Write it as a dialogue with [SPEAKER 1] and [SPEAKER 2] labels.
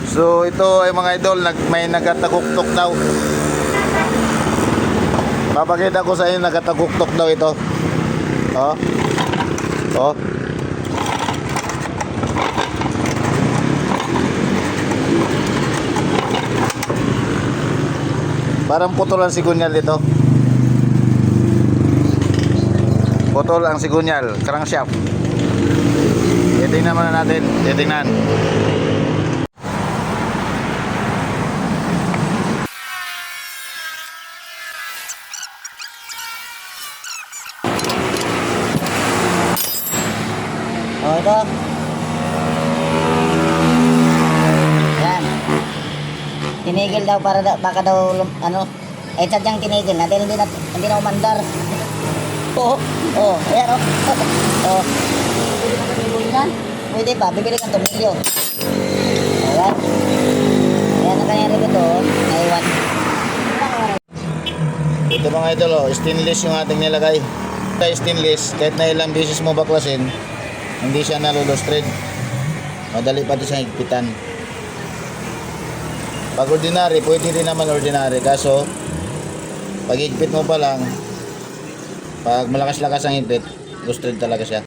[SPEAKER 1] So ito ay mga idol, may nagkataguktok daw. Papakita ko sa inyo, nagkataguktok daw ito. Oh. Oh. Parang putol ang sigunyal dito. Putol ang sigunyal, crankshaft. Titingnan muna natin, titingnan.
[SPEAKER 2] Oh, ito. Yan. Tinigil daw para baka daw sadyang tinigil na dahil hindi na umandar. Oo. Oh, ayan oh. Oh. Pwede pa, bibili kang tumilyo. Ayan. Ayan ang kanyang ribot oh. Naiwan.
[SPEAKER 1] Ito mga idol oh, stainless yung ating nilagay. Stainless, kahit na ilang beses mo baklasin, hindi siya nalulustred. Madali pa ito siyang higpitan. Pag ordinary, pwede rin naman ordinary. Kaso, pag higpit mo pa lang, pag malakas-lakas ang higpit, lustred talaga siya.